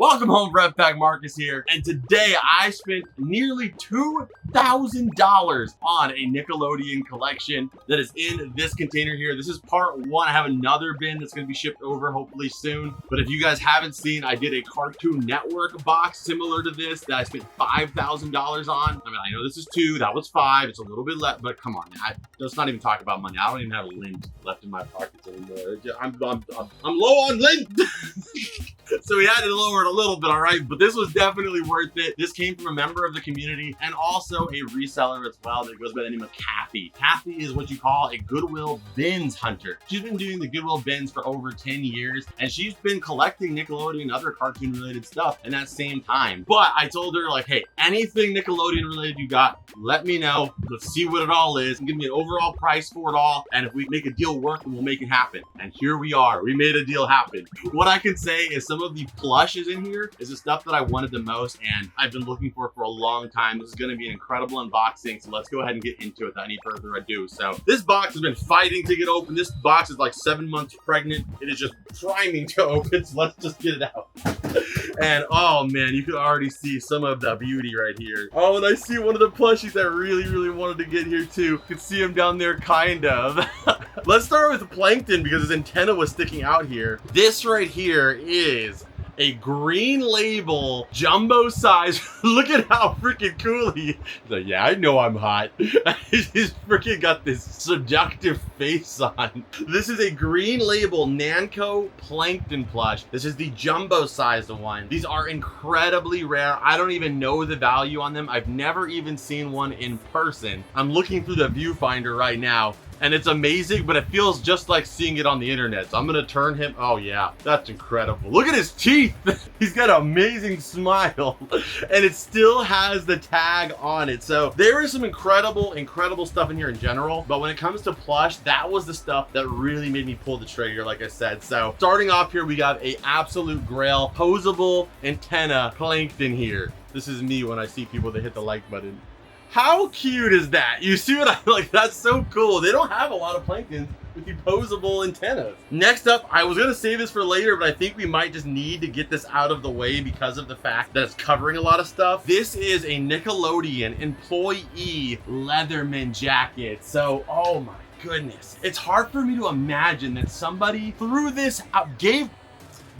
Welcome home, Rev Pack Marcus here, and today I spent nearly $2,000 on a Nickelodeon collection that is in this container here. This is part one. I have another bin that's going to be shipped over hopefully soon, but if you guys haven't seen, I did a Cartoon Network box similar to this that I spent $5,000 on. I mean, I know this is two, that was five, it's a little bit less, but come on, let's not even talk about money. I don't even have a lint left in my pockets anymore. I'm low on lint. So we had to lower it a little bit, all right? But this was definitely worth it. This came from a member of the community and also a reseller as well that goes by the name of Kathy. Kathy is what you call a Goodwill bins hunter. She's been doing the Goodwill bins for over 10 years, and she's been collecting Nickelodeon and other cartoon-related stuff in that same time. But I told her, like, hey, anything Nickelodeon-related you got, let me know. Let's see what it all is. Give me an overall price for it all, and if we make a deal work, then we'll make it happen. And here we are. We made a deal happen. What I can say is some of the plushes in here is the stuff that I wanted the most and I've been looking for a long time. This is going to be an incredible unboxing, so let's go ahead and get into it without any further ado. So this box has been fighting to get open. This box is like 7 months pregnant. It is just priming to open, so let's just get it out. And oh man, you can already see some of the beauty right here. Oh, and I see one of the plushies that I really wanted to get here too. You can see him down there, kind of. Let's start with Plankton because his antenna was sticking out here. This right here is a green label jumbo size. Look at how freaking cool he is. He's like, yeah, I know I'm hot. He's freaking got this seductive face on. This is a green label Nanco Plankton plush. This is the jumbo sized one. These are incredibly rare. I don't even know the value on them. I've never even seen one in person. I'm looking through the viewfinder right now, and it's amazing, but it feels just like seeing it on the internet. So I'm gonna turn him. Oh yeah, that's incredible. Look at his teeth. He's got an amazing smile, and it still has the tag on it. So there is some incredible stuff in here in general, but when it comes to plush, that was the stuff that really made me pull the trigger, like I said. So starting off here, we got a absolute grail posable antenna Plankton here. This is me when I see people that hit the like button. How cute is that? You see what I like? That's so cool. They don't have a lot of Planktons with the posable antennas. Next up, I was gonna save this for later, but I think we might just need to get this out of the way because of the fact that it's covering a lot of stuff. This is a Nickelodeon employee Leatherman jacket. So, oh my goodness. It's hard for me to imagine that somebody threw this out,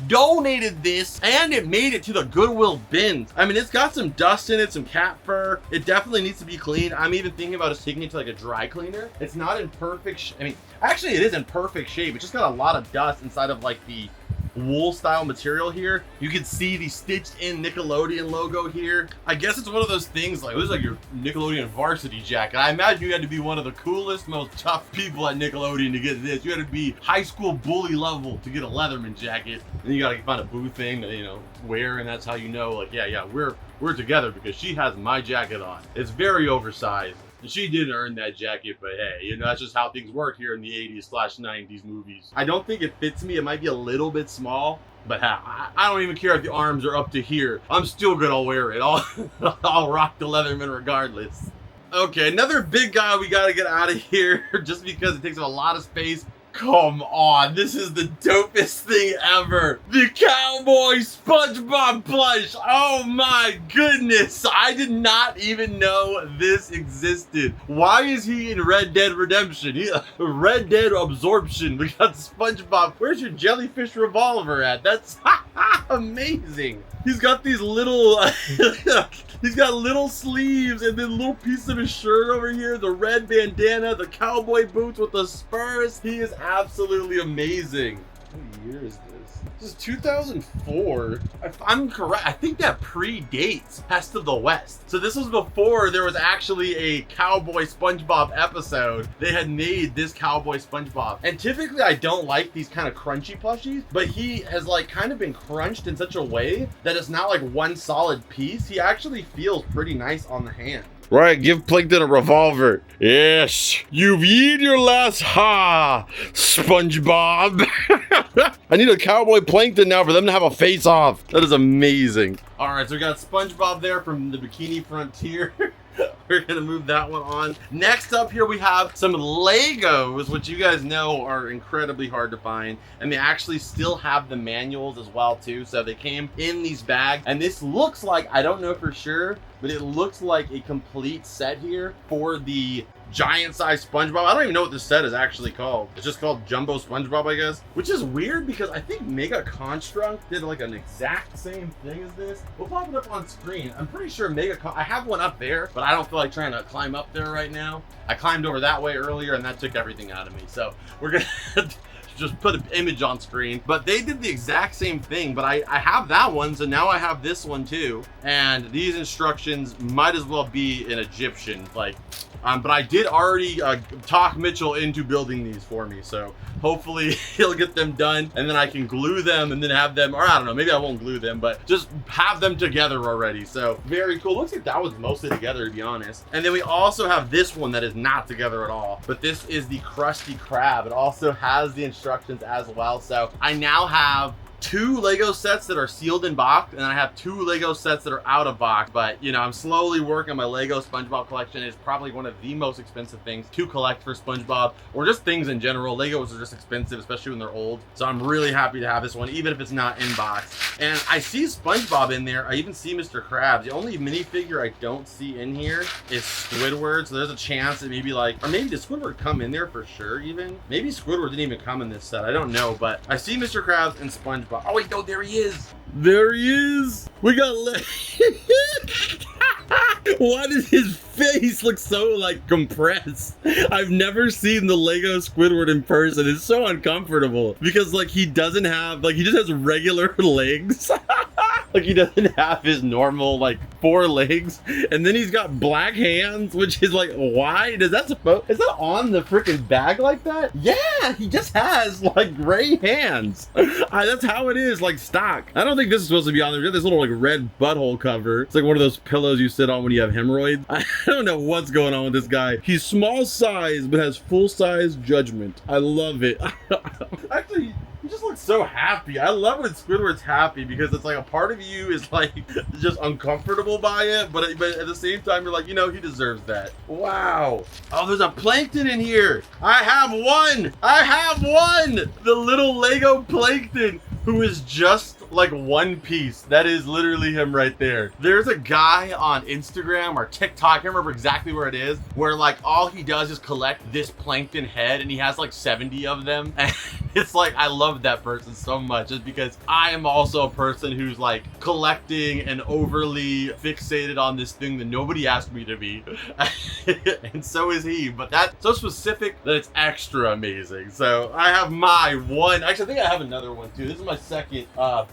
donated this, and it made it to the Goodwill bins. I mean, it's got some dust in it, some cat fur. It definitely needs to be cleaned. I'm even thinking about us taking it to like a dry cleaner. It's not in perfect I mean, actually it is in perfect shape. It's just got a lot of dust inside of like the wool style material here. You can see the stitched in Nickelodeon logo here. I guess it's one of those things like, this is like your Nickelodeon varsity jacket. I imagine you had to be one of the coolest, most tough people at Nickelodeon to get this. You had to be high school bully level to get a Leatherman jacket. And you gotta find a boo thing to, you know, wear, and that's how you know, like, yeah, we're together because she has my jacket on. It's very oversized. And she didn't earn that jacket, but hey, you know, that's just how things work here in the 80s/90s movies. I don't think it fits me. It might be a little bit small, but I don't even care if the arms are up to here. I'm still gonna wear it. I'll rock the Leatherman regardless. Okay, another big guy we gotta get out of here just because it takes up a lot of space. Come on, this is the dopest thing ever. The Cowboy Spongebob plush. Oh my goodness. I did not even know this existed. Why is he in Red Dead Redemption? Red Dead Absorption. We got SpongeBob. Where's your jellyfish revolver at? That's amazing. He's got these little, he's got little sleeves and then little piece of his shirt over here, the red bandana, the cowboy boots with the spurs. He is absolutely amazing. What year is this? This is 2004. If I'm correct, I think that predates Best of the West. So this was before there was actually a Cowboy Spongebob episode. They had made this Cowboy Spongebob. And typically I don't like these kind of crunchy plushies, but he has like kind of been crunched in such a way that it's not like one solid piece. He actually feels pretty nice on the hand. Right, give Plankton a revolver. Yes, you've eaten your last SpongeBob. I need a Cowboy Plankton now for them to have a face-off. That is amazing. All right, so we got SpongeBob there from the Bikini Frontier. we're gonna move that one on. Next up here we have some Legos, which you guys know are incredibly hard to find, and they actually still have the manuals as well too. So they came in these bags, and this looks like, I don't know for sure, but it looks like a complete set here for the giant size SpongeBob. I don't even know what this set is actually called. It's just called Jumbo SpongeBob, I guess, which is weird because I think Mega Construct did like an exact same thing as this. We'll pop it up on screen. I'm pretty sure I have one up there, but I don't feel like trying to climb up there right now. I climbed over that way earlier and that took everything out of me. So we're gonna just put an image on screen, but they did the exact same thing. But I have that one, so now I have this one too, and these instructions might as well be in Egyptian, like but I did already talk Mitchell into building these for me, so hopefully he'll get them done and then I can glue them and then have them, or I don't know, maybe I won't glue them, but just have them together already. So very cool. Looks like that was mostly together, to be honest. And then we also have this one that is not together at all, but this is the Krusty Krab. It also has the instructions as well. So I now have 2 Lego sets that are sealed in box, and I have 2 Lego sets that are out of box. But you know, I'm slowly working on my Lego SpongeBob collection. It's probably one of the most expensive things to collect for SpongeBob, or just things in general. Legos are just expensive, especially when they're old. So I'm really happy to have this one, even if it's not in box. And I see SpongeBob in there. I even see Mr. Krabs. The only minifigure I don't see in here is Squidward. So there's a chance that maybe or maybe did Squidward come in there for sure even? Maybe Squidward didn't even come in this set. I don't know, but I see Mr. Krabs and SpongeBob. Oh wait, no, there he is. There he is. We got Why does his face look so compressed? I've never seen the Lego Squidward in person. It's so uncomfortable because he doesn't have, he just has regular legs. He doesn't have his normal 4 legs, and then he's got black hands, which is why is that on the freaking bag like that? Yeah, he just has gray hands. That's how it is, stock. I don't think this is supposed to be on there. We got this little red butthole cover. It's like one of those pillows you sit on when you have hemorrhoids. I don't know what's going on with this guy. He's small size but has full size judgment. I love it. Actually, he just looks so happy. I love when Squidward's happy because it's a part of you is just uncomfortable by it, but at the same time you're you know, he deserves that. Wow. Oh, there's a Plankton in here. I have one. I have one. The little Lego Plankton, who is just one piece. That is literally him right there. There's a guy on Instagram or TikTok, I can't remember exactly where it is, where all he does is collect this Plankton head, and he has 70 of them. And it's I love that person so much, just because I am also a person who's collecting and overly fixated on this thing that nobody asked me to be. And so is he, but that's so specific that it's extra amazing. So I have my one, actually I think I have another one too. This is my second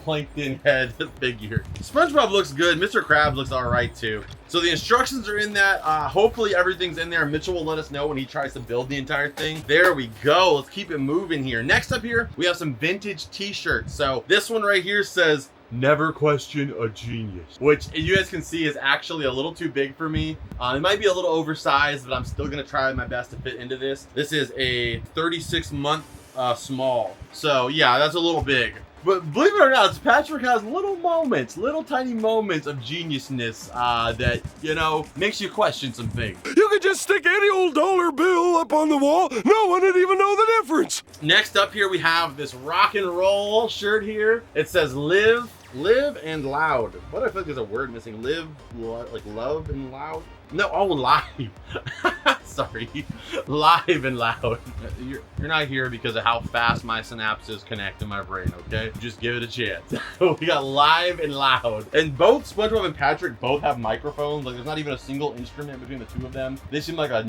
Plankton head figure. SpongeBob looks good. Mr. Krabs looks all right too. So the instructions are in that. Hopefully everything's in there. Mitchell will let us know when he tries to build the entire thing. There we go. Let's keep it moving here. Next up here, we have some vintage t-shirts. So this one right here says, "Never question a genius," which you guys can see is actually a little too big for me. It might be a little oversized, but I'm still gonna try my best to fit into this. This is a 36-month small. So yeah, that's a little big. But believe it or not, Patrick has little moments, little tiny moments of geniusness that, you know, makes you question some things. You could just stick any old dollar bill up on the wall. No one would even know the difference. Next up here, we have this rock and roll shirt here. It says live and loud. What if there's a word missing? Live, love and loud? No, oh, live. Sorry, live and loud. You're not here because of how fast my synapses connect in my brain, okay? Just give it a chance. We got live and loud. And both SpongeBob and Patrick both have microphones. There's not even a single instrument between the two of them. They seem like a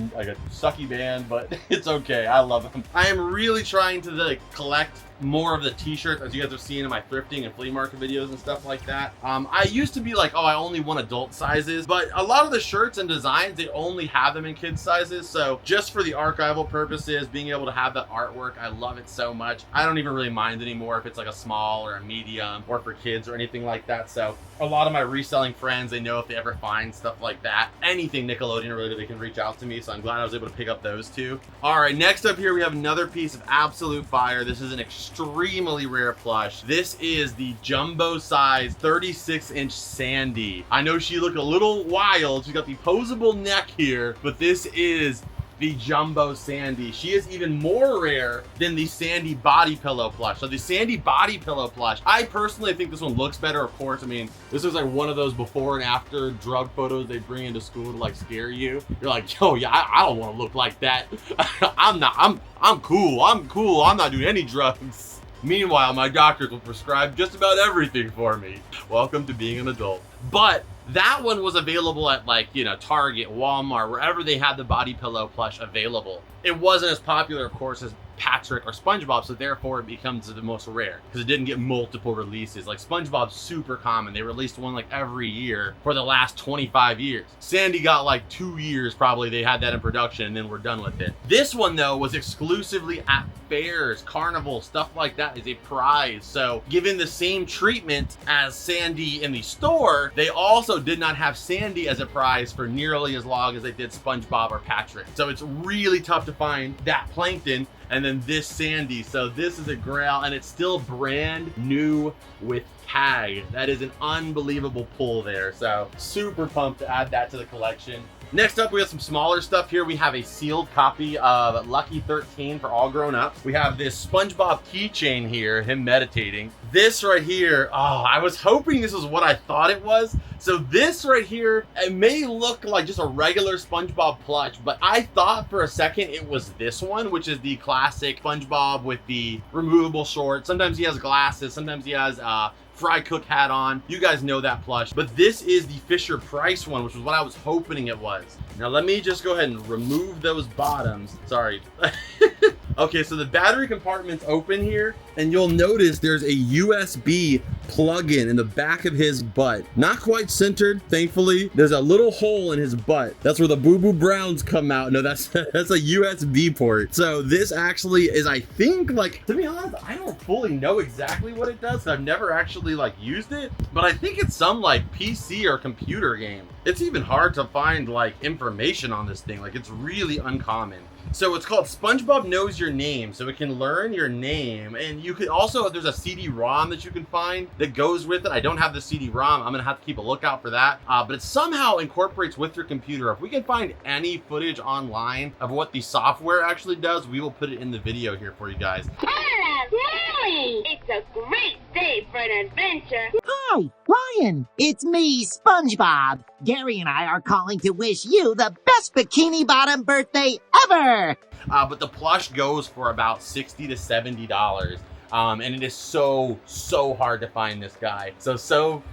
sucky band, but it's okay. I love them. I am really trying to collect more of the t-shirts, as you guys have seen in my thrifting and flea market videos and stuff like that. I used to be oh, I only want adult sizes, but a lot of the shirts and designs, they only have them in kids sizes. So just for the archival purposes, being able to have that artwork, I love it so much. I don't even really mind anymore if it's a small or a medium or for kids or anything like that. So a lot of my reselling friends, they know if they ever find stuff like that, anything Nickelodeon related, they can reach out to me. So I'm glad I was able to pick up those two. All right, next up here, we have another piece of absolute fire. This is an extreme extremely rare plush. This is the jumbo size 36-inch Sandy. I know she looked a little wild. She's got the posable neck here, but this is the jumbo Sandy. She is even more rare than the Sandy body pillow plush. So the Sandy body pillow plush, I personally think this one looks better, of course. I mean, this is like one of those before and after drug photos they bring into school to like scare you. You're like, yo, yeah, I don't want to look like that. I'm cool. I'm not doing any drugs. Meanwhile, my doctors will prescribe just about everything for me. Welcome to being an adult. But that one was available at like, you know, Target, Walmart, wherever they had the body pillow plush available. It wasn't as popular, of course, as Patrick or SpongeBob, so therefore it becomes the most rare because it didn't get multiple releases. Like SpongeBob's super common. They released one like every year for the last 25 years. Sandy got like 2 years probably. They had that in production and then we're done with it. This one though was exclusively at fairs, carnivals, stuff like that is a prize. So given the same treatment as Sandy in the store, they also did not have Sandy as a prize for nearly as long as they did SpongeBob or Patrick. So it's really tough to find that Plankton and then this Sandy. So this is a grail and it's still brand new with tag. That is an unbelievable pull there. So super pumped to add that to the collection. Next up, we have some smaller stuff here. We have a sealed copy of Lucky 13 for all grown ups. We have this SpongeBob keychain here, him meditating. This right here, oh, I was hoping this was what I thought it was. So this right here, it may look like just a regular SpongeBob plush, but I thought for a second it was this one, which is the classic SpongeBob with the removable shorts. Sometimes he has glasses, sometimes he has fry cook hat on. You guys know that plush, but this is the Fisher Price one, which was what I was hoping it was. Now let me just go ahead and remove those bottoms. Sorry. Okay, so the battery compartment's open here, and you'll notice there's a USB plug-in in the back of his butt. Not quite centered, thankfully. There's a little hole in his butt. That's where the boo-boo browns come out. No, that's a USB port. So this actually is, I think, like, to be honest, I don't fully know exactly what it does. I've never actually like used it, but I think it's some like PC or computer game. It's even hard to find like information on this thing. Like it's really uncommon. So it's called SpongeBob Knows Your Name. So it can learn your name. And you could also, there's a CD-ROM that you can find that goes with it. I don't have the CD-ROM. I'm gonna have to keep a lookout for that. But it somehow incorporates with your computer. If we can find any footage online of what the software actually does, we will put it in the video here for you guys. Molly! It's a great day for an adventure. Hi, Ryan. It's me, SpongeBob. Gary and I are calling to wish you the best Bikini Bottom birthday ever. But the plush goes for about $60 to $70. And it is so hard to find this guy. So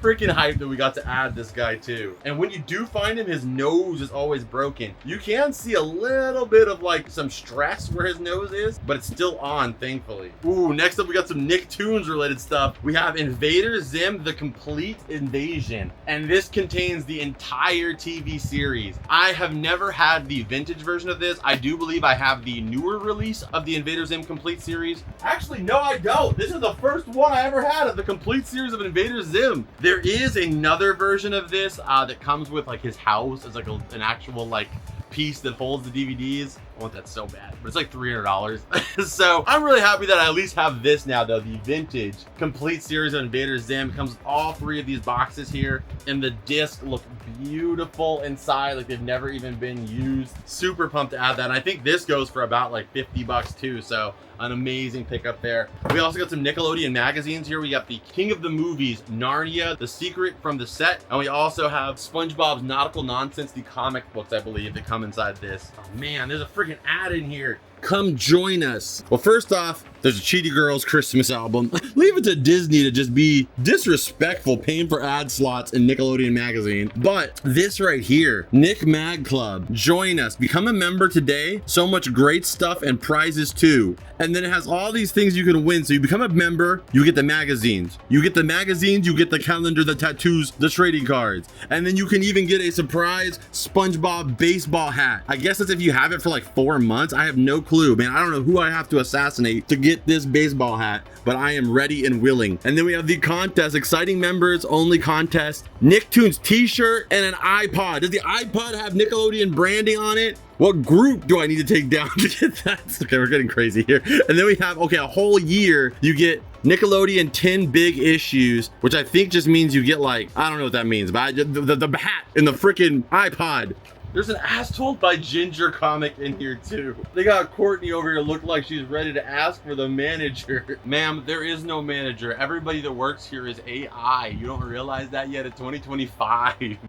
freaking hyped that we got to add this guy too. And when you do find him, his nose is always broken. You can see a little bit of like some stress where his nose is, but it's still on, thankfully. Ooh, next up we got some Nicktoons related stuff. We have Invader Zim, The Complete Invasion. And this contains the entire TV series. I have never had the vintage version of this. I do believe I have the newer release of the Invader Zim Complete series. Actually, no, I don't. This is the first one I ever had of the complete series of Invader Zim. There is another version of this that comes with like his house as like an actual like piece that holds the DVDs. I want that so bad, but it's like $300. So I'm really happy that I at least have this now though, the vintage complete series of Invader Zim. It comes with all 3 of these boxes here, and the discs look beautiful inside, like they've never even been used. Super pumped to add that. And I think this goes for about like $50 too, so an amazing pickup there. We also got some Nickelodeon magazines here. We got the King of the Movies, Narnia, The Secret from the Set, and we also have SpongeBob's Nautical Nonsense, the comic books, I believe, that come inside this. Oh man, there's a freaking ad in here. Come join us. Well, first off, there's a Cheetah Girls Christmas album. Leave it to Disney to just be disrespectful, paying for ad slots in Nickelodeon magazine. But this right here, Nick Mag Club, join us. Become a member today. So much great stuff and prizes too. And then it has all these things you can win. So you become a member, you get the magazines. You get the magazines, you get the calendar, the tattoos, the trading cards. And then you can even get a surprise SpongeBob baseball hat. I guess that's if you have it for like 4 months. I have no clue, man. I don't know who I have to assassinate to get this baseball hat, but I am ready and willing. And then we have the contest, exciting members only contest, Nicktoons t-shirt and an iPod. Does the iPod have Nickelodeon branding on it? What group do I need to take down to get that? Okay, we're getting crazy here. And then we have, okay, a whole year, you get Nickelodeon 10 big issues, which I think just means you get like, I don't know what that means, but the hat and the freaking iPod. There's an Ass Told by Ginger comic in here too. They got Courtney over here look like she's ready to ask for the manager. Ma'am, there is no manager. Everybody that works here is AI. You don't realize that yet? It's 2025. Hey,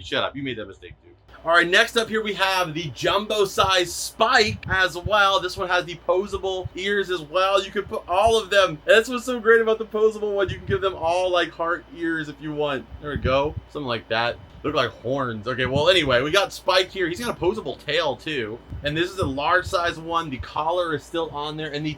shut up. You made that mistake too. All right, next up here we have the jumbo size Spike as well. This one has the posable ears as well. You can put all of them. And that's what's so great about the posable one. You can give them all like heart ears if you want. There we go. Something like that. Look like horns. Okay, well, anyway, we got Spike here. He's got a posable tail too. And this is a large size one. The collar is still on there, and the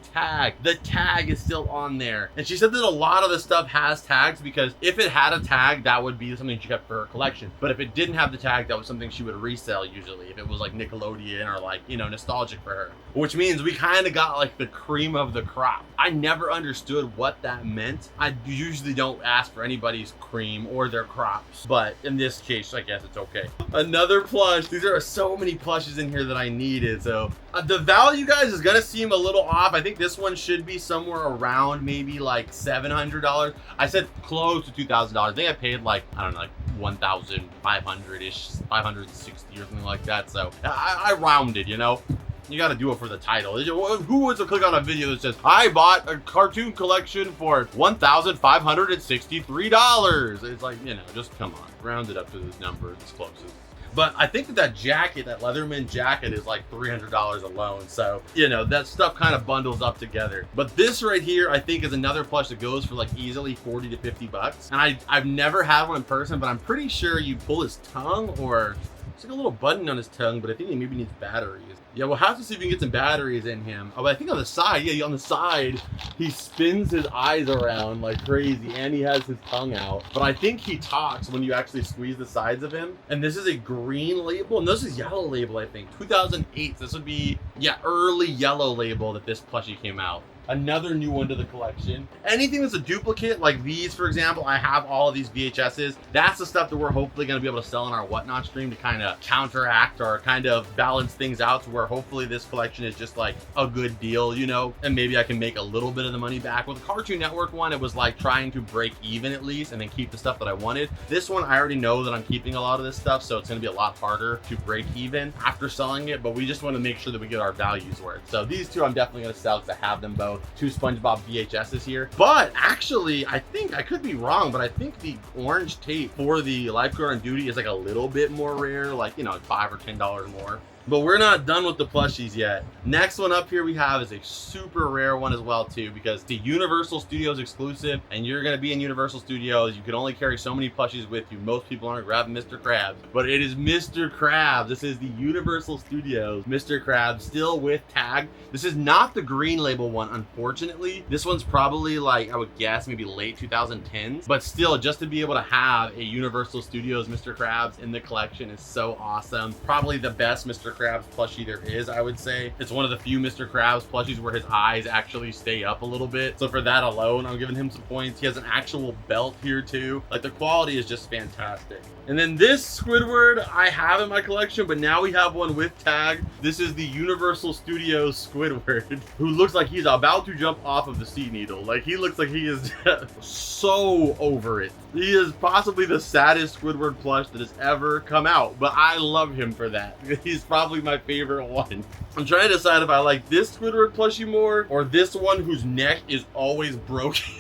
tag is still on there. And she said that a lot of the stuff has tags because if it had a tag, that would be something she kept for her collection. But if it didn't have the tag, that was something she would resell usually if it was like Nickelodeon or like, you know, nostalgic for her. Which means we kind of got like the cream of the crop. I never understood what that meant. I usually don't ask for anybody's cream or their crops, but in this case, I guess it's okay. Another plush. These are so many plushes in here that I needed. So the value, guys, is gonna seem a little off. I think this one should be somewhere around maybe like $700. I said close to $2,000. I think I paid like, I don't know, like 1,500-ish, 560 or something like that. So I rounded, you know. You got to do it for the title. Who wants to click on a video that says, I bought a cartoon collection for $1,563? It's like, you know, just come on. Round it up to this number as closest. But I think that jacket, that Leatherman jacket, is like $300 alone. So, you know, that stuff kind of bundles up together. But this right here, I think, is another plush that goes for like easily 40 to 50 bucks. And I've never had one in person, but I'm pretty sure you pull his tongue, or it's like a little button on his tongue, but I think he maybe needs batteries. Yeah, we'll have to see if we can get some batteries in him. Oh, but I think on the side, yeah, on the side, he spins his eyes around like crazy, and he has his tongue out. But I think he talks when you actually squeeze the sides of him. And this is a green label, and this is yellow label, I think. 2008, this would be, yeah, early yellow label that this plushie came out. Another new one to the collection. Anything that's a duplicate, like these, for example, I have all of these VHSs. That's the stuff that we're hopefully going to be able to sell in our Whatnot stream to kind of counteract or kind of balance things out to where hopefully this collection is just like a good deal, you know, and maybe I can make a little bit of the money back. With the Cartoon Network one, it was like trying to break even at least and then keep the stuff that I wanted. This one, I already know that I'm keeping a lot of this stuff, so it's going to be a lot harder to break even after selling it, but we just want to make sure that we get our values worth. So these two I'm definitely going to sell because I have them both. Two SpongeBob VHSs here, but actually I think, I could be wrong, but I think the orange tape for the Lifeguard on Duty is like a little bit more rare, like, you know, $5 or $10 more. But we're not done with the plushies yet. Next one up here we have is a super rare one as well too, because the Universal Studios exclusive, and you're gonna be in Universal Studios, you can only carry so many plushies with you. Most people aren't grabbing Mr. Krabs, but it is Mr. Krabs. This is the Universal Studios Mr. Krabs, still with tag. This is not the green label one, unfortunately. This one's probably like, I would guess maybe late 2010s, but still, just to be able to have a Universal Studios Mr. Krabs in the collection is so awesome. Probably the best Mr. Krabs plushie there is, I would say. It's one of the few Mr. Krabs plushies where his eyes actually stay up a little bit. So for that alone, I'm giving him some points. He has an actual belt here too. Like, the quality is just fantastic. And then this Squidward I have in my collection, but now we have one with tag. This is the Universal Studios Squidward, who looks like he's about to jump off of the sea needle. Like, he looks like he is so over it. He is possibly the saddest Squidward plush that has ever come out, but I love him for that. He's probably my favorite one. I'm trying to decide if I like this Squidward plushie more or this one whose neck is always broken.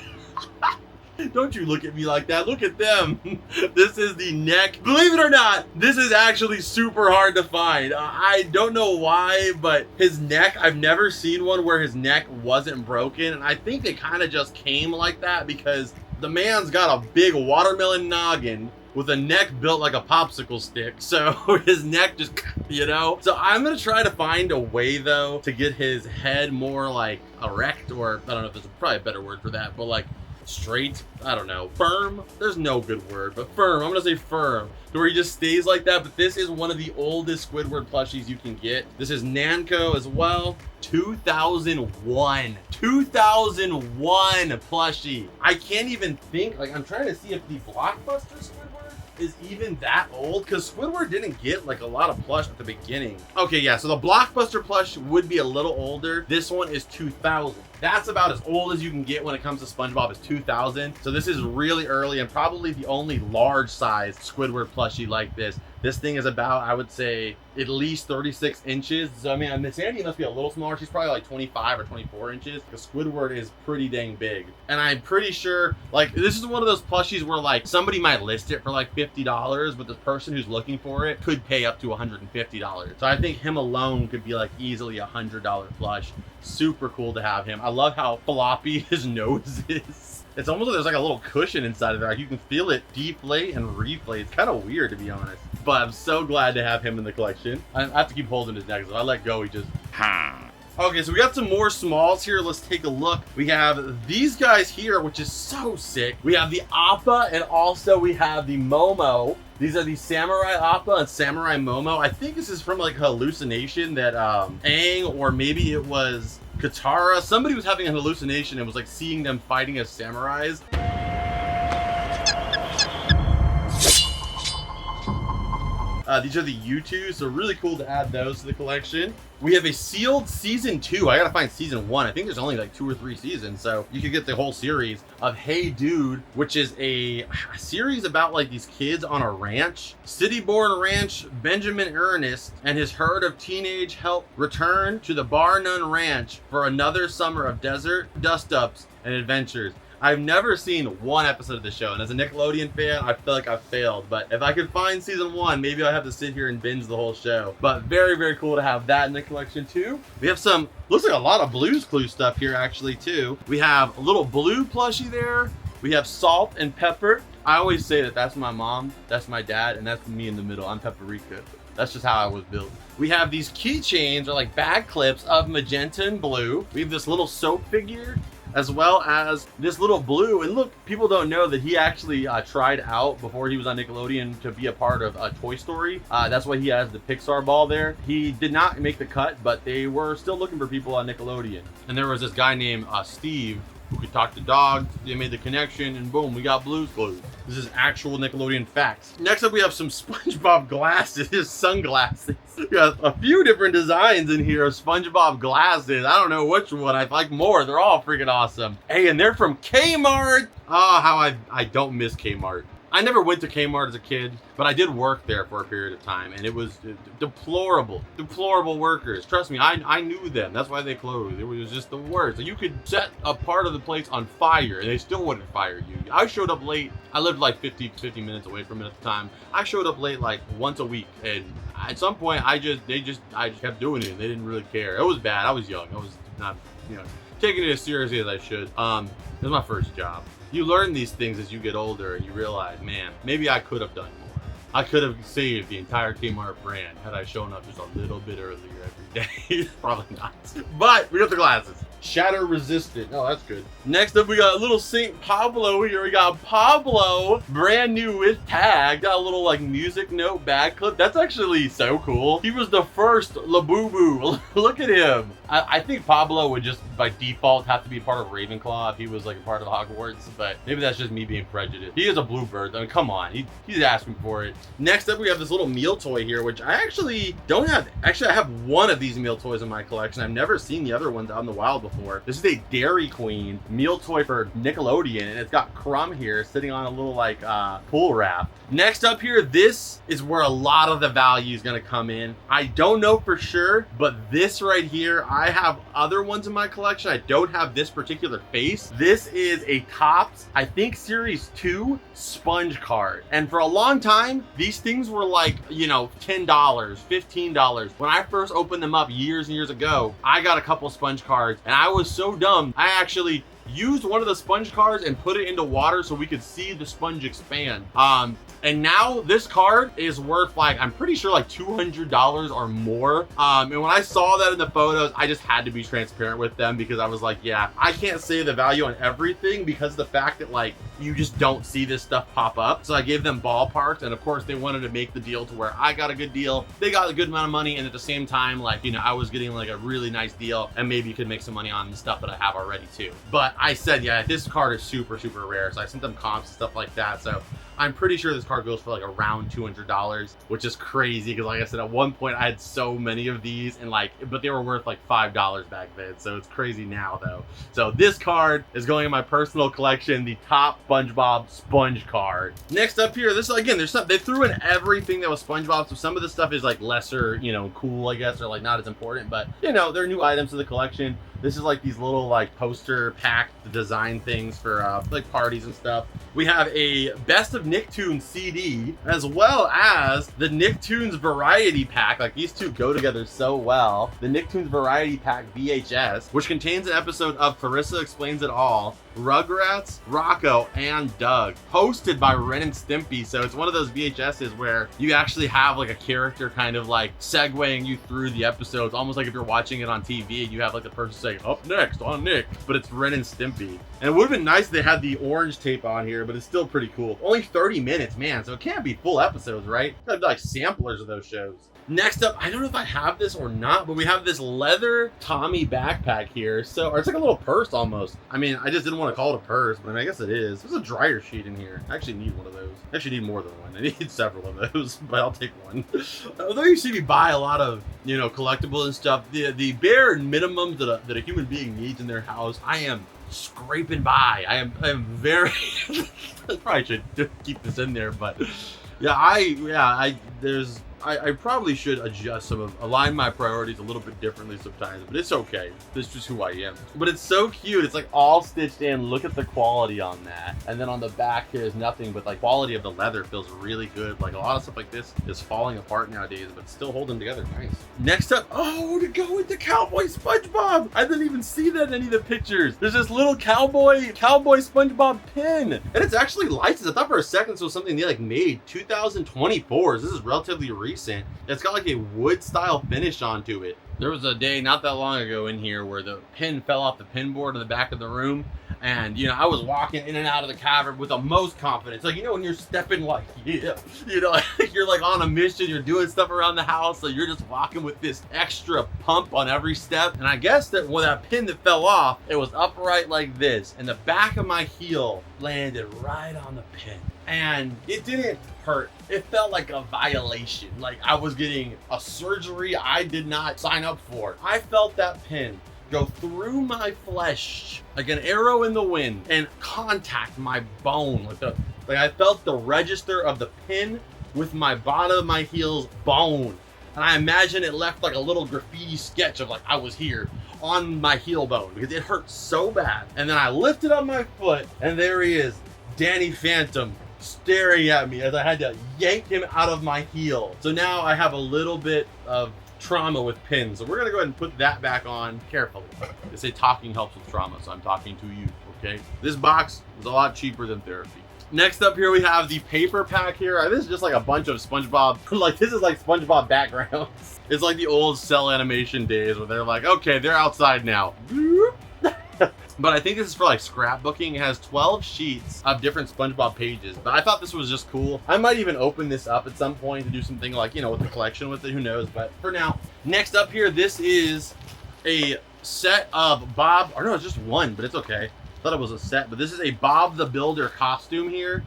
Don't you look at me like that. Look at them. This is the neck. Believe it or not, this is actually super hard to find. I don't know why, but his neck, I've never seen one where his neck wasn't broken. And I think they kind of just came like that because the man's got a big watermelon noggin with a neck built like a popsicle stick. So his neck just, you know? So I'm gonna try to find a way though to get his head more like erect, or I don't know if there's probably a better word for that, but like straight, I don't know, firm. There's no good word, but firm. I'm gonna say firm, to where he just stays like that. But this is one of the oldest Squidward plushies you can get. This is Namco as well. 2001 plushie. I can't even think, like, I'm trying to see if the Blockbuster Squidward is even that old, because Squidward didn't get like a lot of plush at the beginning. Okay, yeah, so the Blockbuster plush would be a little older. This one is 2000. That's about as old as you can get when it comes to SpongeBob, is 2000. So this is really early and probably the only large size Squidward plushie like this. This thing is about, I would say, at least 36 inches. So I mean, Miss Sandy must be a little smaller. She's probably like 25 or 24 inches, because Squidward is pretty dang big. And I'm pretty sure, like, this is one of those plushies where like somebody might list it for like $50, but the person who's looking for it could pay up to $150. So I think him alone could be like easily $100 plush. Super cool to have him. I love how floppy his nose is. It's almost like there's like a little cushion inside of there. Like you can feel it deflate and reflate. It's kind of weird, to be honest. But I'm so glad to have him in the collection. I have to keep holding his neck, because if I let go, he just... Okay, so we got some more smalls here. Let's take a look. We have these guys here, which is so sick. We have the Appa, and also we have the Momo. These are the Samurai Appa and Samurai Momo. I think this is from like a hallucination that Aang, or maybe it was Katara. Somebody was having a hallucination and was like seeing them fighting as samurais. These are the U2s, so really cool to add those to the collection. We have a sealed season 2. I gotta find season 1. I think there's only like 2 or 3 seasons, so you could get the whole series of Hey Dude, which is a series about like these kids on a ranch. City-born ranch Benjamin Ernest and his herd of teenage help return to the Bar None Ranch for another summer of desert, dust-ups, and adventures. I've never seen one episode of the show, and as a Nickelodeon fan, I feel like I've failed. But if I could find season 1, maybe I'll have to sit here and binge the whole show. But very, very cool to have that in the collection too. We have some, looks like a lot of Blue's Clues stuff here actually too. We have a little Blue plushie there. We have Salt and Pepper. I always say that that's my mom, that's my dad, and that's me in the middle. I'm Paprika. That's just how I was built. We have these keychains, or like bag clips of Magenta and Blue. We have this little soap figure, as well as this little Blue. And look, people don't know that he actually tried out before he was on Nickelodeon to be a part of Toy Story. That's why he has the Pixar ball there. He did not make the cut, but they were still looking for people on Nickelodeon. And there was this guy named Steve who could talk to dogs. They made the connection, and boom, we got Blue's Clues. This is actual Nickelodeon facts. Next up, we have some SpongeBob glasses, sunglasses. We got a few different designs in here of SpongeBob glasses. I don't know which one I like more. They're all freaking awesome. Hey, and they're from Kmart. Oh, how I don't miss Kmart. I never went to Kmart as a kid, but I did work there for a period of time, and it was deplorable workers. Trust me, I knew them. That's why they closed. It was just the worst. So you could set a part of the place on fire, and they still wouldn't fire you. I showed up late. I lived like 50 minutes away from it at the time. I showed up late like once a week, and at some point, I just kept doing it. They didn't really care. It was bad. I was young. I was not, taking it as seriously as I should. It was my first job. You learn these things as you get older, and you realize, man, maybe I could have done more. I could have saved the entire Kmart brand had I shown up just a little bit earlier every day. Probably not. But we got the glasses. Shatter resistant. Oh, that's good. Next up, we got a little St. Pablo here. We got Pablo, brand new with tag. Got a little like music note bag clip. That's actually so cool. He was the first Labubu. Look at him. I think Pablo would just by default have to be part of Ravenclaw if he was like a part of Hogwarts, but maybe that's just me being prejudiced. He is a bluebird. I mean, come on. He's asking for it. Next up, we have this little meal toy here, which I actually don't have. Actually, I have one of these meal toys in my collection. I've never seen the other ones out in the wild before. This is a Dairy Queen meal toy for Nickelodeon, and it's got Crumb here sitting on a little like pool raft. Next up here, this is where a lot of the value is going to come in. I don't know for sure, but this right here, I have other ones in my collection. I don't have this particular face. This is a Topps, I think Series 2 sponge card. And for a long time, these things were like, $10, $15. When I first opened them up years and years ago, I got a couple sponge cards, and I was so dumb. I actually used one of the sponge cards and put it into water so we could see the sponge expand. And now this card is worth like, I'm pretty sure like $200 or more. And when I saw that in the photos, I just had to be transparent with them because I was like, yeah, I can't say the value on everything because of the fact that like, you just don't see this stuff pop up. So I gave them ballparks, and of course they wanted to make the deal to where I got a good deal, they got a good amount of money, and at the same time, like, you know, I was getting like a really nice deal, and maybe you could make some money on the stuff that I have already too. But I said, yeah, this card is super, super rare. So I sent them comps and stuff like that. So I'm pretty sure this card goes for like around $200, which is crazy because like I said, at one point I had so many of these and like, but they were worth like $5 back then. So it's crazy now though. So this card is going in my personal collection, the top SpongeBob sponge card. Next up here, this again, there's some, they threw in everything that was SpongeBob. So some of the stuff is like lesser, you know, cool, I guess, or like not as important, but you know, they're new items to the collection. This is like these little like poster pack design things for like parties and stuff. We have a Best of Nicktoons CD as well as the Nicktoons Variety Pack. Like these two go together so well. The Nicktoons Variety Pack VHS, which contains an episode of Clarissa Explains It All, Rugrats, Rocco, and Doug, hosted by Ren and Stimpy. So it's one of those VHSs where you actually have like a character kind of like segueing you through the episodes, almost like if you're watching it on TV and you have like the person saying, up next on Nick, but it's Ren and Stimpy. And it would have been nice if they had the orange tape on here, but it's still pretty cool. Only 30 minutes, man, so it can't be full episodes, right? Gotta be like samplers of those shows. Next up, I don't know if I have this or not, but we have this leather Tommy backpack here. So, or it's like a little purse almost. I mean, I just didn't want to call it a purse, but I mean, I guess it is. There's a dryer sheet in here. I actually need one of those. I actually need more than one. I need several of those, but I'll take one. Although you see me buy a lot of, you know, collectibles and stuff, the bare minimums that a human being needs in their house, I am scraping by. I am very, I probably should keep this in there, but yeah, I probably should adjust align my priorities a little bit differently sometimes, but it's okay. This is just who I am. But it's so cute. It's like all stitched in. Look at the quality on that. And then on the back here is nothing, but like quality of the leather feels really good. Like a lot of stuff like this is falling apart nowadays, but still holding together nice. Next up, oh, to go with the Cowboy Spongebob. I didn't even see that in any of the pictures. There's this little Cowboy Spongebob pin. And it's actually licensed. I thought for a second this was something they like made 2024. This is relatively recent. It's got like a wood style finish onto it. There was a day not that long ago in here where the pin fell off the pin board in the back of the room. And, you know, I was walking in and out of the cavern with the most confidence. Like, you know, when you're stepping like, yeah, you know, you're like on a mission, you're doing stuff around the house. So you're just walking with this extra pump on every step. And I guess that when that pin that fell off, it was upright like this. And the back of my heel landed right on the pin. And it didn't hurt. It felt like a violation. Like I was getting a surgery I did not sign up for. I felt that pin go through my flesh like an arrow in the wind and contact my bone. Like I felt the register of the pin with my bottom of my heel's bone. And I imagine it left like a little graffiti sketch of like I was here on my heel bone because it hurt so bad. And then I lifted up my foot and there he is, Danny Phantom, staring at me as I had to yank him out of my heel. So now I have a little bit of trauma with pins. So we're gonna go ahead and put that back on carefully. They say talking helps with trauma, so I'm talking to you, okay? This box was a lot cheaper than therapy. Next up here we have the paper pack here. This is just like a bunch of SpongeBob, like this is like SpongeBob backgrounds. It's like the old cell animation days where they're like, okay, they're outside now. But I think this is for like scrapbooking. It has 12 sheets of different SpongeBob pages. But I thought this was just cool. I might even open this up at some point to do something like, you know, with the collection with it, who knows. But for now, next up here, this is a set of Bob, or no, it's just one, but it's okay. I thought it was a set, but this is a Bob the Builder costume here.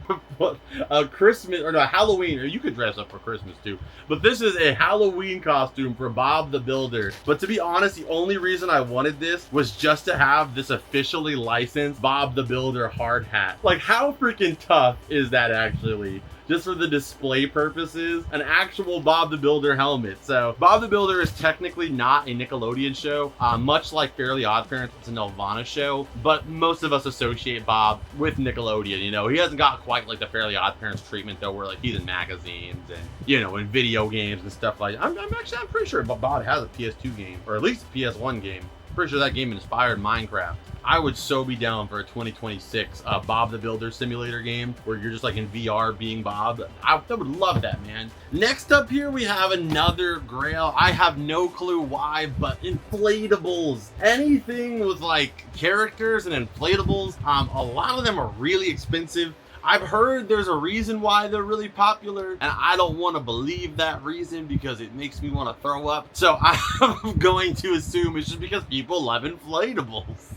A Christmas, or no, Halloween, or you could dress up for Christmas too. But this is a Halloween costume for Bob the Builder. But to be honest, the only reason I wanted this was just to have this officially licensed Bob the Builder hard hat. Like how freaking tough is that actually? Just for the display purposes, an actual Bob the Builder helmet. So Bob the Builder is technically not a Nickelodeon show, much like Fairly OddParents, it's a Nelvana show, but most of us associate Bob with Nickelodeon. You know, he hasn't got quite like the Fairly OddParents treatment though, where like he's in magazines and, you know, in video games and stuff like that. I'm pretty sure Bob has a PS2 game, or at least a PS1 game. pretty sure that game inspired Minecraft. I would so be down for a 2026 Bob the Builder simulator game where you're just like in VR being Bob. I would love that, man. Next up here, we have another grail. I have no clue why, but inflatables. Anything with like characters and inflatables, a lot of them are really expensive. I've heard there's a reason why they're really popular, and I don't want to believe that reason because it makes me want to throw up. So I'm going to assume it's just because people love inflatables.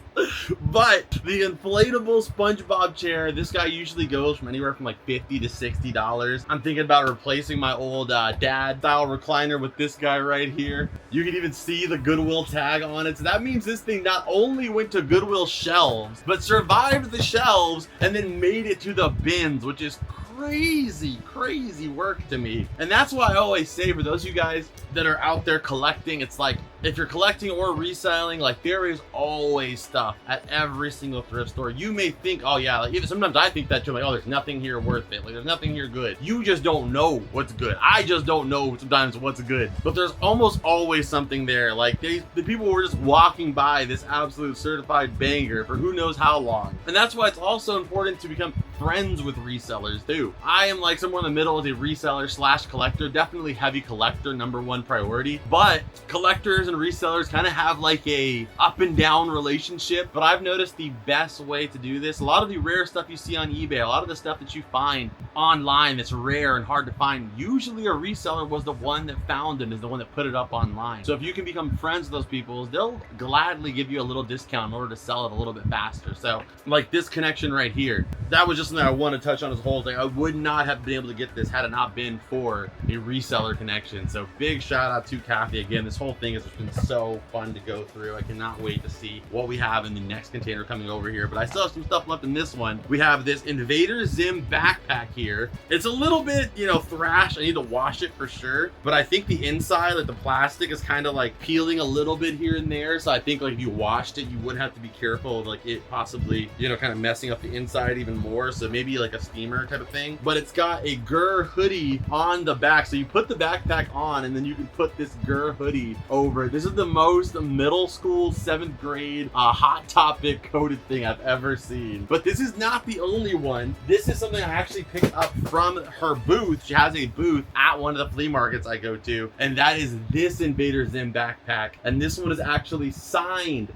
But the inflatable SpongeBob chair, this guy usually goes from anywhere from like $50 to $60. I'm thinking about replacing my old dad style recliner with this guy right here. You can even see the Goodwill tag on it. So that means this thing not only went to Goodwill shelves, but survived the shelves and then made it to the bins, which is crazy work to me. And that's why I always say, for those of you guys that are out there collecting, it's like, if you're collecting or reselling, like there is always stuff at every single thrift store. You may think, oh yeah, like even sometimes I think that too, like, oh, there's nothing here worth it. Like there's nothing here good. You just don't know what's good. I just don't know sometimes what's good. But there's almost always something there. Like the people were just walking by this absolute certified banger for who knows how long. And that's why it's also important to become friends with resellers too. I am like somewhere in the middle as a reseller slash collector, definitely heavy collector, #1 priority. But collectors and resellers kind of have like a up and down relationship. But I've noticed the best way to do this, a lot of the rare stuff you see on eBay, a lot of the stuff that you find online that's rare and hard to find, usually a reseller was the one that found it, is the one that put it up online. So if you can become friends with those people, they'll gladly give you a little discount in order to sell it a little bit faster. So like this connection right here, that was just something I want to touch on as a whole thing. I would not have been able to get this had it not been for a reseller connection. So big shout out to Kathy. Again, this whole thing has been so fun to go through. I cannot wait to see what we have in the next container coming over here. But I still have some stuff left in this one. We have this Invader Zim backpack here. It's a little bit, you know, thrashed. I need to wash it for sure. But I think the inside, like the plastic, is kind of like peeling a little bit here and there. So I think like if you washed it, you would have to be careful of like it possibly, you know, kind of messing up the inside even more. So maybe like a steamer type of thing. But it's got a GR hoodie on the back. So you put the backpack on and then you can put this GR hoodie over. This is the most middle school 7th grade Hot Topic coded thing I've ever seen. But this is not the only one. This is something I actually picked up from her booth. She has a booth at one of the flea markets I go to, and that is this Invader Zim backpack. And this one is actually signed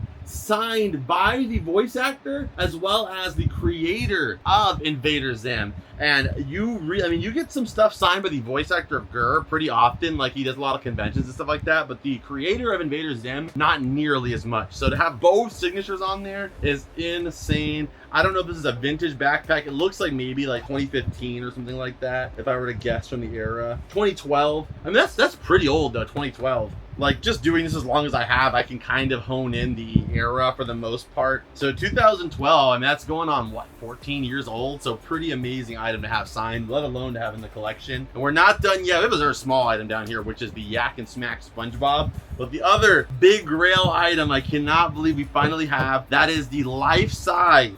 by the voice actor as well as the creator of Invader Zim. And you get some stuff signed by the voice actor of GR pretty often, like he does a lot of conventions and stuff like that, but the creator of Invader Zim, not nearly as much. So to have both signatures on there is insane. I don't know if this is a vintage backpack. It looks like maybe like 2015 or something like that, if I were to guess from the era. 2012. I mean, that's pretty old though, 2012. Like just doing this as long as I have, I can kind of hone in the era for the most part. So 2012, I mean, that's going on what, 14 years old? So pretty amazing item to have signed, let alone to have in the collection. And we're not done yet. It was our small item down here, which is the Yak and Smack SpongeBob. But the other big grail item I cannot believe we finally have, that is the life-size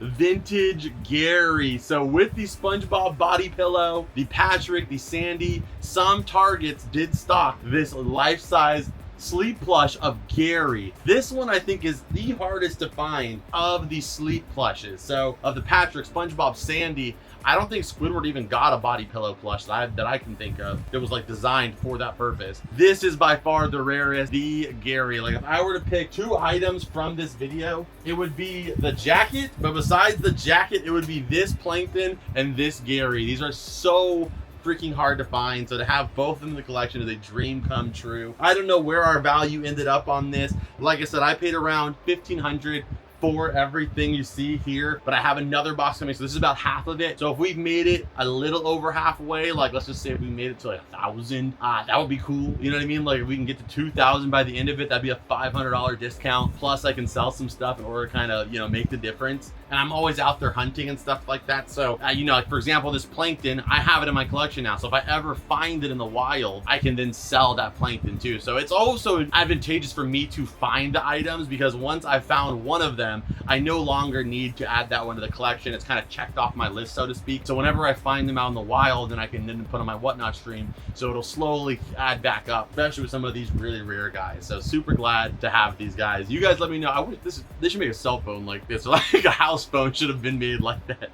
vintage Gary. So with the SpongeBob body pillow, the Patrick, the Sandy, some Targets did stock this life-size sleep plush of Gary. This one I think is the hardest to find of the sleep plushes. So of the Patrick, SpongeBob, Sandy, I don't think Squidward even got a body pillow plush that I can think of that was like designed for that purpose. This is by far the rarest, the Gary. Like if I were to pick 2 items from this video, it would be the jacket, but besides the jacket, it would be this Plankton and this Gary. These are so freaking hard to find, so to have both of them in the collection is a dream come true. I don't know where our value ended up on this. Like I said, I paid around $1,500 for everything you see here, but I have another box coming, so this is about half of it. So if we've made it a little over halfway, like let's just say if we made it to like 1,000, that would be cool. You know what I mean? Like if we can get to 2,000 by the end of it, that'd be a $500 discount. Plus I can sell some stuff in order to kind of, you know, make the difference. and I'm always out there hunting and stuff like that. So, you know, like for example, this Plankton, I have it in my collection now. So if I ever find it in the wild, I can then sell that Plankton too. So it's also advantageous for me to find the items, because once I found one of them, I no longer need to add that one to the collection. It's kind of checked off my list, so to speak. So whenever I find them out in the wild, then I can then put on my whatnot stream. So it'll slowly add back up, especially with some of these really rare guys. So super glad to have these guys. You guys let me know. I wish they should make a cell phone like this, or like a house phone should have been made like that.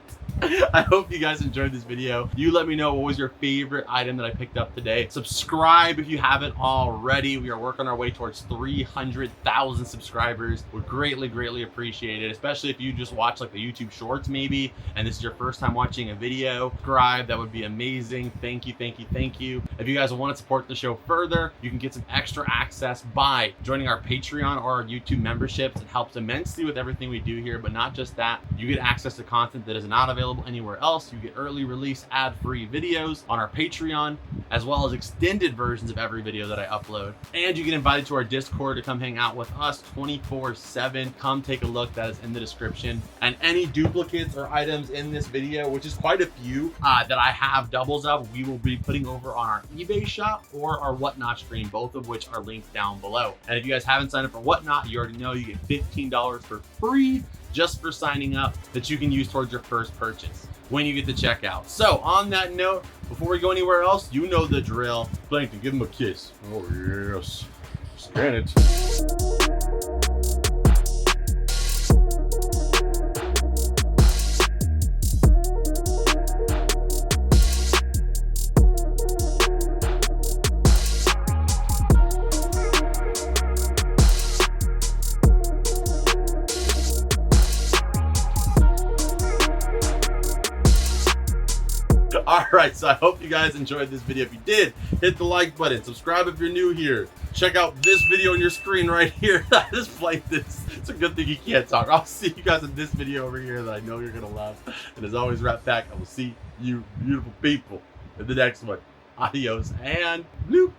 I hope you guys enjoyed this video. You let me know what was your favorite item that I picked up today. Subscribe if you haven't already. We are working our way towards 300,000 subscribers. Would greatly appreciate it, especially if you just watch like the YouTube shorts maybe, and this is your first time watching a video. Subscribe, that would be amazing. Thank you. If you guys want to support the show further, you can get some extra access by joining our Patreon or our YouTube memberships. It helps immensely with everything we do here, but not just that. You get access to content that is not available anywhere else. You get early release ad-free videos on our Patreon, as well as extended versions of every video that I upload. And you get invited to our Discord to come hang out with us 24/7. Come take a look, that is in the description. And any duplicates or items in this video, which is quite a few that I have doubles of, we will be putting over on our eBay shop or our Whatnot stream, both of which are linked down below. And if you guys haven't signed up for Whatnot, you already know you get $15 for free just for signing up, that you can use towards your first purchase when you get to checkout. So on that note, before we go anywhere else, you know the drill. Plankton, give him a kiss. Oh, yes. Scan it. All right, so I hope you guys enjoyed this video. If you did, hit the like button, subscribe if you're new here. Check out this video on your screen right here. Just play this. It's a good thing you can't talk. I'll see you guys in this video over here that I know you're gonna love. And as always, Rat Pack, I will see you beautiful people in the next one. Adios and bloop.